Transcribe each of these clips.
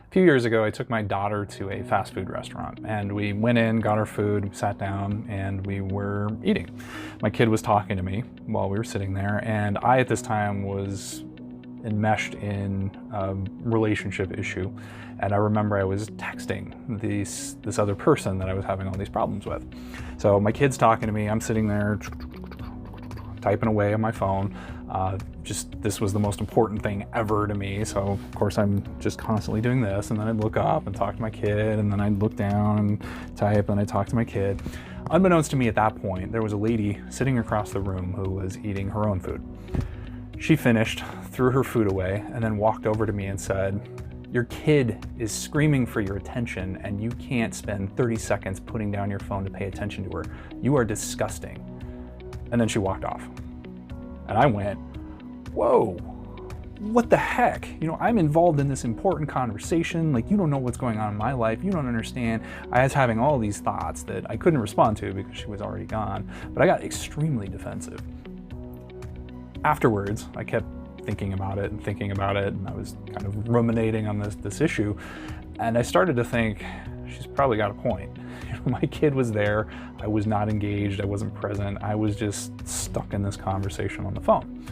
A few years ago, I took my daughter to a fast food restaurant, and we went in, got our food, sat down, and we were eating. My kid was talking to me while we were sitting there, and I, at this time, was enmeshed in a relationship issue. And I remember I was texting this other person that I was having all these problems with. So my kid's talking to me, I'm sitting there typing away on my phone. This was the most important thing ever to me. So of course I'm just constantly doing this, and then I'd look up and talk to my kid, and then I'd look down and type, and I'd talk to my kid. Unbeknownst to me at that point, there was a lady sitting across the room who was eating her own food. She finished, threw her food away, and then walked over to me and said, "Your kid is screaming for your attention, and you can't spend 30 seconds putting down your phone to pay attention to her. You are disgusting." And then she walked off. And I went, whoa, what the heck? I'm involved in this important conversation. Like, you don't know what's going on in my life. You don't understand. I was having all these thoughts that I couldn't respond to because she was already gone. But I got extremely defensive. Afterwards, I kept thinking about it, and I was kind of ruminating on this issue. And I started to think, she's probably got a point. My kid was there, I was not engaged, I wasn't present, I was just stuck in this conversation on the phone.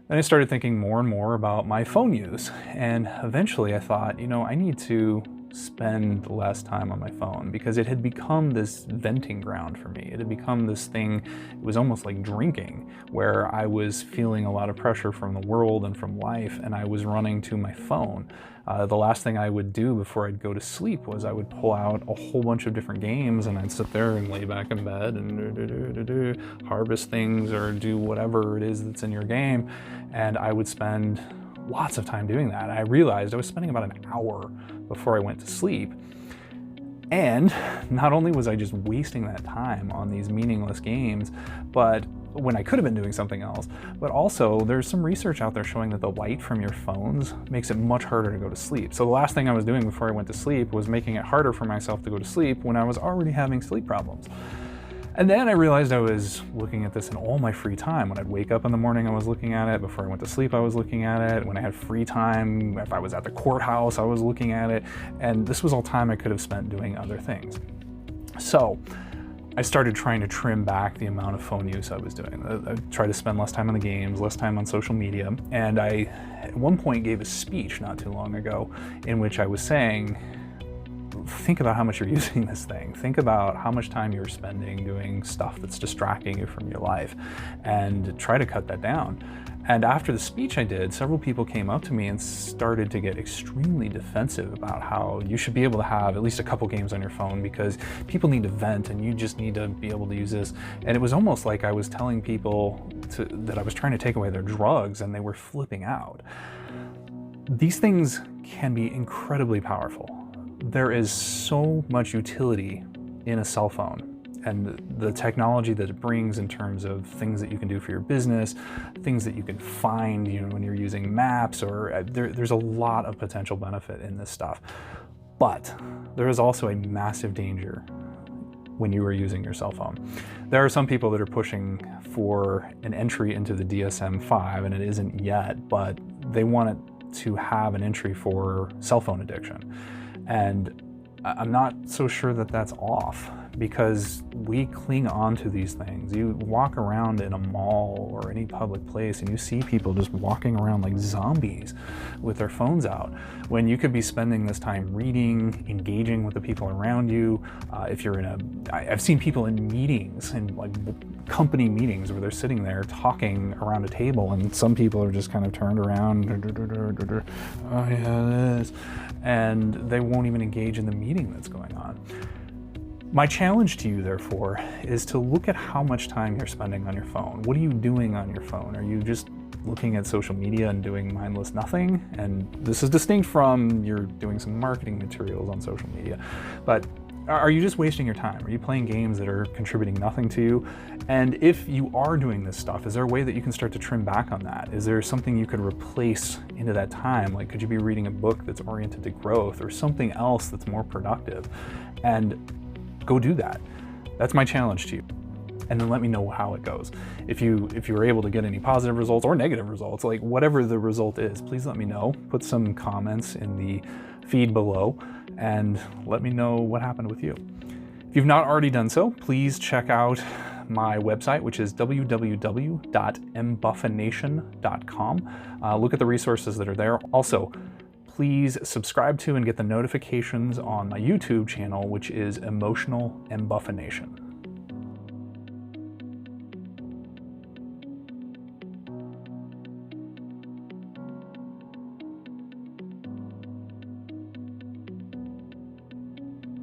Then I started thinking more and more about my phone use, and eventually I thought, I need to spend less time on my phone, because it had become this venting ground for me. It had become this thing, it was almost like drinking, where I was feeling a lot of pressure from the world and from life, and I was running to my phone. The last thing I would do before I'd go to sleep was I would pull out a whole bunch of different games, and I'd sit there and lay back in bed and harvest things or do whatever it is that's in your game, and I would spend lots of time doing that. I realized I was spending about an hour before I went to sleep. And not only was I just wasting that time on these meaningless games, but when I could have been doing something else, but also there's some research out there showing that the light from your phones makes it much harder to go to sleep. So the last thing I was doing before I went to sleep was making it harder for myself to go to sleep when I was already having sleep problems. And then I realized I was looking at this in all my free time. When I'd wake up in the morning, I was looking at it. Before I went to sleep, I was looking at it. When I had free time, if I was at the courthouse, I was looking at it. And this was all time I could have spent doing other things. So I started trying to trim back the amount of phone use I was doing. I tried to spend less time on the games, less time on social media. And I, at one point, gave a speech not too long ago in which I was saying, think about how much you're using this thing. Think about how much time you're spending doing stuff that's distracting you from your life, and try to cut that down. And after the speech I did, several people came up to me and started to get extremely defensive about how you should be able to have at least a couple games on your phone because people need to vent and you just need to be able to use this. And it was almost like I was telling people that I was trying to take away their drugs, and they were flipping out. These things can be incredibly powerful. There is so much utility in a cell phone and the technology that it brings in terms of things that you can do for your business, things that you can find, when you're using maps, or there's a lot of potential benefit in this stuff. But there is also a massive danger when you are using your cell phone. There are some people that are pushing for an entry into the DSM-5, and it isn't yet, but they want it to have an entry for cell phone addiction. And I'm not so sure that that's off, because we cling on to these things. You walk around in a mall or any public place and you see people just walking around like zombies with their phones out, when you could be spending this time reading, engaging with the people around you. If you're I've seen people in meetings, in like company meetings, where they're sitting there talking around a table, and some people are just kind of turned around, oh yeah, this, and they won't even engage in the meeting that's going on. My challenge to you, therefore, is to look at how much time you're spending on your phone. What are you doing on your phone? Are you just looking at social media and doing mindless nothing? And this is distinct from you're doing some marketing materials on social media. But are you just wasting your time? Are you playing games that are contributing nothing to you? And if you are doing this stuff, is there a way that you can start to trim back on that? Is there something you could replace into that time? Like, could you be reading a book that's oriented to growth, or something else that's more productive? And go do that. That's my challenge to you. And then let me know how it goes. If you were able to get any positive results or negative results, like whatever the result is, please let me know. Put some comments in the feed below and let me know what happened with you. If you've not already done so, please check out my website, which is www.embuffination.com. Look at the resources that are there. Also, please subscribe to and get the notifications on my YouTube channel, which is Emotional Embuffination.